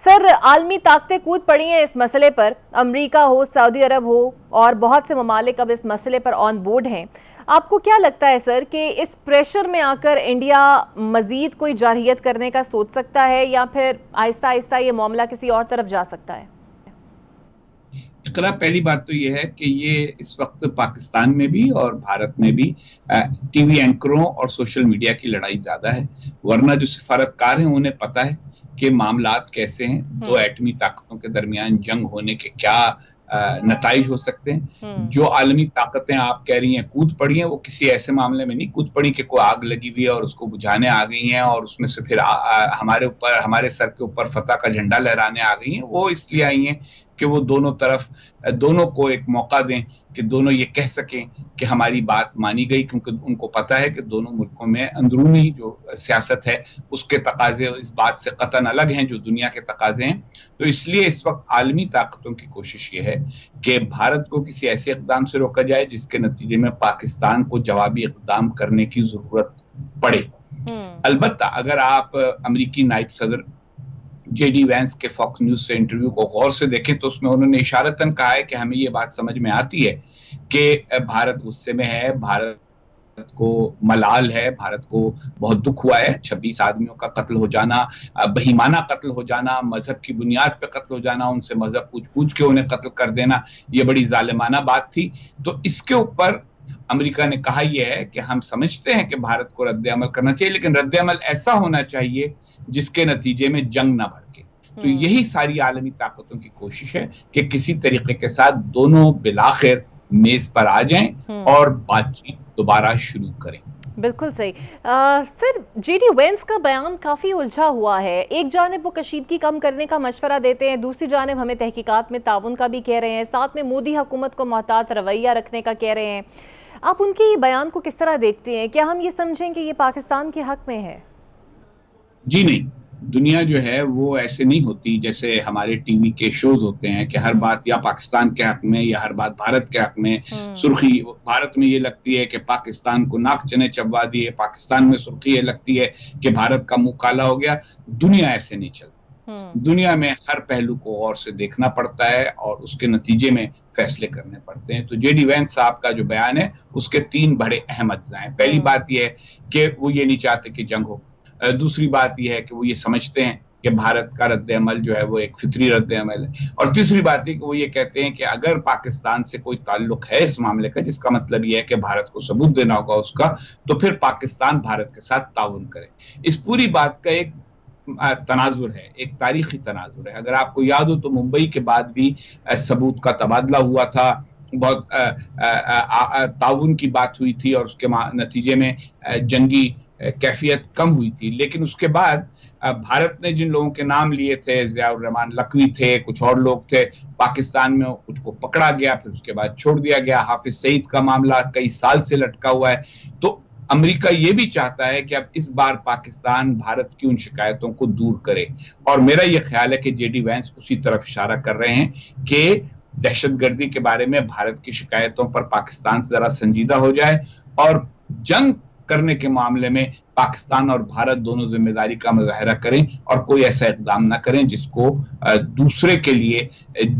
سر عالمی طاقتیں کود پڑی ہیں اس مسئلے پر، امریکہ ہو، سعودی عرب ہو اور بہت سے ممالک اب اس مسئلے پر آن بورڈ ہیں۔ آپ کو کیا لگتا ہے سر کہ اس پریشر میں آ کر انڈیا مزید کوئی جارحیت کرنے کا سوچ سکتا ہے یا پھر آہستہ آہستہ یہ معاملہ کسی اور طرف جا سکتا ہے؟ اقرا، پہلی بات تو یہ ہے کہ یہ اس وقت پاکستان میں بھی اور بھارت میں بھی ٹی وی اینکروں اور سوشل میڈیا کی لڑائی زیادہ ہے، ورنہ جو سفارتکار ہیں انہیں پتہ ہے کہ معاملات کیسے ہیں، دو ایٹمی طاقتوں کے درمیان جنگ ہونے کے کیا نتائج ہو سکتے ہیں۔ جو عالمی طاقتیں آپ کہہ رہی ہیں کود پڑی ہیں، وہ کسی ایسے معاملے میں نہیں کود پڑی کہ کوئی آگ لگی ہوئی ہے اور اس کو بجھانے آ گئی ہیں اور اس میں سے پھر ہمارے سر کے اوپر فتح کا جھنڈا لہرانے آ گئی ہیں۔ وہ اس لیے آئی ہیں کہ وہ دونوں کو ایک موقع دیں کہ دونوں یہ کہہ سکیں کہ ہماری بات مانی گئی، کیونکہ ان کو پتہ ہے کہ دونوں ملکوں میں اندرونی جو سیاست ہے اس کے تقاضے اس بات سے قطعاً الگ ہیں جو دنیا کے تقاضے ہیں۔ تو اس لیے اس وقت عالمی طاقتوں کی کوشش یہ ہے کہ بھارت کو کسی ایسے اقدام سے روکا جائے جس کے نتیجے میں پاکستان کو جوابی اقدام کرنے کی ضرورت پڑے۔ البتہ اگر آپ امریکی نائب صدر جے ڈی وینس کے فاکس نیوز سے انٹرویو کو غور سے دیکھیں تو اس میں انہوں نے اشارتاً کہا ہے کہ ہمیں یہ بات سمجھ میں آتی ہے کہ بھارت غصے میں ہے، بھارت کو ملال ہے، بھارت کو بہت دکھ ہوا ہے۔ 26 آدمیوں کا قتل ہو جانا، بہیمانہ قتل ہو جانا، مذہب کی بنیاد پہ قتل ہو جانا، ان سے مذہب پوچھ کے انہیں قتل کر دینا، یہ بڑی ظالمانہ بات تھی۔ تو اس کے اوپر امریکہ نے کہا یہ ہے کہ ہم سمجھتے ہیں کہ بھارت کو رد عمل کرنا چاہیے، لیکن رد عمل ایسا ہونا چاہیے جس کے نتیجے میں جنگ نہ بھڑکے۔ تو یہی ساری عالمی طاقتوں کی کوشش ہے کہ کسی طریقے کے ساتھ دونوں بالآخر میز پر آ جائیں اور بات چیت دوبارہ شروع کریں۔ بالکل صحیح۔ سر، جے ڈی وینس کا بیان کافی الجھا ہوا ہے۔ ایک جانب وہ کشیدگی کم کرنے کا مشورہ دیتے ہیں، دوسری جانب ہمیں تحقیقات میں تعاون کا بھی کہہ رہے ہیں، ساتھ میں مودی حکومت کو محتاط رویہ رکھنے کا کہہ رہے ہیں۔ آپ ان کے بیان کو کس طرح دیکھتے ہیں؟ کیا ہم یہ سمجھیں کہ یہ پاکستان کے حق میں ہے؟ جی نہیں، دنیا جو ہے وہ ایسے نہیں ہوتی جیسے ہمارے ٹی وی کے شوز ہوتے ہیں کہ ہر بات یا پاکستان کے حق میں یا ہر بات بھارت کے حق میں۔ سرخی بھارت میں یہ لگتی ہے کہ پاکستان کو ناک چنے چبوا دیے، پاکستان میں سرخی یہ لگتی ہے کہ بھارت کا منہ کالا ہو گیا۔ دنیا ایسے نہیں چلتی۔ دنیا میں ہر پہلو کو غور سے دیکھنا پڑتا ہے اور اس کے نتیجے میں فیصلے کرنے پڑتے ہیں۔ تو جے ڈی وینس صاحب کا جو بیان ہے اس کے 3 بڑے اہم اجزاء ہیں۔ پہلی بات یہ ہے کہ وہ یہ نہیں چاہتے کہ جنگ ہو۔ دوسری بات یہ ہے کہ وہ یہ سمجھتے ہیں کہ بھارت کا رد عمل جو ہے وہ ایک فطری رد عمل ہے۔ اور تیسری بات یہ کہ وہ یہ کہتے ہیں کہ اگر پاکستان سے کوئی تعلق ہے اس معاملے کا، جس کا مطلب یہ ہے کہ بھارت کو ثبوت دینا ہوگا اس کا، تو پھر پاکستان بھارت کے ساتھ تعاون کرے۔ اس پوری بات کا ایک تناظر ہے، ایک تاریخی تناظر ہے۔ اگر آپ کو یاد ہو تو ممبئی کے بعد بھی ثبوت کا تبادلہ ہوا تھا، بہت تعاون کی بات ہوئی تھی اور اس کے نتیجے میں جنگی کیفیت کم ہوئی تھی۔ لیکن اس کے بعد بھارت نے جن لوگوں کے نام لیے تھے، ضیاء الرحمن لکھوی تھے، کچھ اور لوگ تھے، پاکستان میں کچھ کو پکڑا گیا، پھر اس کے بعد چھوڑ دیا گیا۔ حافظ سعید کا معاملہ کئی سال سے لٹکا ہوا ہے۔ تو امریکہ یہ بھی چاہتا ہے کہ اب اس بار پاکستان بھارت کی ان شکایتوں کو دور کرے، اور میرا یہ خیال ہے کہ جے ڈی وینس اسی طرف اشارہ کر رہے ہیں کہ دہشت گردی کے بارے میں بھارت کی شکایتوں پر پاکستان ذرا سنجیدہ ہو جائے اور جنگ کرنے کے معاملے میں پاکستان اور بھارت دونوں ذمہ داری کا مظاہرہ کریں اور کوئی ایسا اقدام نہ کریں جس کو دوسرے کے لیے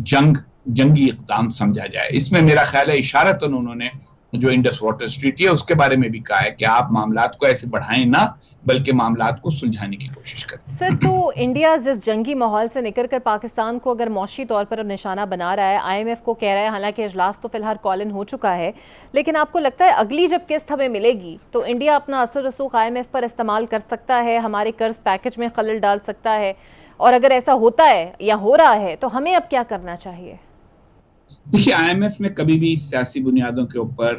جنگی اقدام سمجھا جائے۔ اس میں میرا خیال ہے اشارتاً انہوں نے جو انڈس واٹر اسٹریٹی ہے اس کے بارے میں بھی کہا ہے کہ آپ معاملات کو ایسے بڑھائیں نہ، بلکہ معاملات کو سلجھانے کی کوشش کریں۔ سر، تو انڈیا جس جنگی ماحول سے نکل کر پاکستان کو اگر معاشی طور پر نشانہ بنا رہا ہے، آئی ایم ایف کو کہہ رہا ہے، حالانکہ اجلاس تو فی الحال کال ان ہو چکا ہے، لیکن آپ کو لگتا ہے اگلی جب قسط ہمیں ملے گی تو انڈیا اپنا اثر رسوخ آئی ایم ایف پر استعمال کر سکتا ہے، ہمارے قرض پیکج میں خلل ڈال سکتا ہے؟ اور اگر ایسا ہوتا ہے یا ہو رہا ہے تو ہمیں اب کیا کرنا چاہیے؟ دیکھیے، آئی ایم ایف نے کبھی بھی سیاسی بنیادوں کے اوپر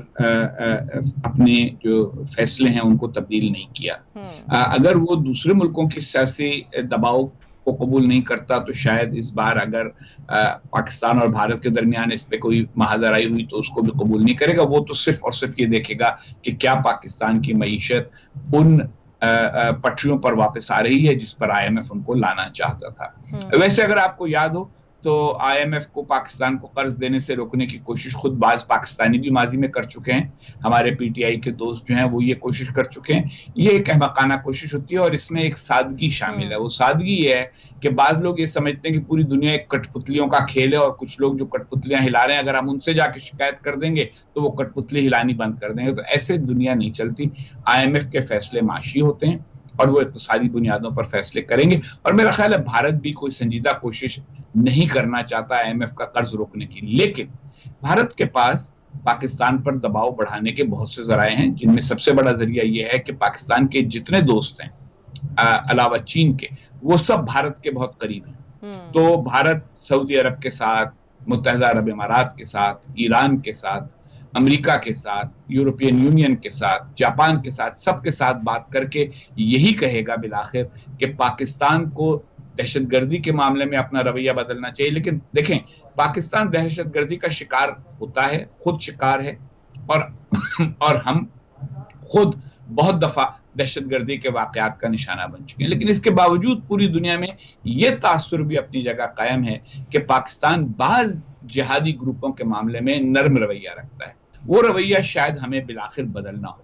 اپنے جو فیصلے ہیں ان کو تبدیل نہیں کیا۔ اگر وہ دوسرے ملکوں کی سیاسی دباؤ کو قبول نہیں کرتا تو شاید اس بار اگر پاکستان اور بھارت کے درمیان اس پہ کوئی محاذ آرائی ہوئی تو اس کو بھی قبول نہیں کرے گا۔ وہ تو صرف اور صرف یہ دیکھے گا کہ کیا پاکستان کی معیشت ان پٹریوں پر واپس آ رہی ہے جس پر آئی ایم ایف ان کو لانا چاہتا تھا۔ ویسے اگر آپ کو یاد ہو تو IMF کو پاکستان کو قرض دینے سے روکنے کی کوشش خود بعض پاکستانی بھی ماضی میں کر چکے ہیں. ہمارے PTI کے دوست جو ہیں وہ یہ کوشش کر چکے ہیں. یہ ایک احمقانہ کوشش ہوتی ہے اور اس میں ایک سادگی شامل ہے. وہ سادگی یہ ہے کہ بعض لوگ یہ سمجھتے ہیں کہ پوری دنیا ایک کٹ پتلیوں کا کھیل ہے اور کچھ لوگ جو کٹ پتلیاں ہلا رہے ہیں اگر ہم ان سے جا کے شکایت کر دیں گے تو وہ کٹ پتلی ہلانی بند کر دیں گے. تو ایسے دنیا نہیں چلتی. IMF کے فیصلے معاشی ہوتے ہیں اور وہ اقتصادی بنیادوں پر فیصلے کریں گے. اور میرا خیال ہے بھارت بھی کوئی سنجیدہ کوشش نہیں کرنا چاہتا IMF کا قرض روکنے کی. لیکن بھارت کے پاس پاکستان پر دباؤ بڑھانے کے بہت سے ذرائع ہیں جن میں سب سے بڑا ذریعہ یہ ہے کہ پاکستان کے جتنے دوست ہیں علاوہ چین کے وہ سب بھارت کے بہت قریب ہیں. تو بھارت سعودی عرب کے ساتھ، متحدہ عرب امارات کے ساتھ، ایران کے ساتھ، امریکہ کے ساتھ، یورپین یونین کے ساتھ، جاپان کے ساتھ، سب کے ساتھ بات کر کے یہی کہے گا بالآخر کہ پاکستان کو دہشت گردی کے معاملے میں اپنا رویہ بدلنا چاہیے. لیکن دیکھیں پاکستان دہشت گردی کا شکار ہوتا ہے، خود شکار ہے، اور ہم خود بہت دفعہ دہشت گردی کے واقعات کا نشانہ بن چکے ہیں. لیکن اس کے باوجود پوری دنیا میں یہ تاثر بھی اپنی جگہ قائم ہے کہ پاکستان بعض جہادی گروپوں کے معاملے میں نرم رویہ رکھتا ہے. وہ رویہ شاید ہمیں بالآخر بدلنا ہو.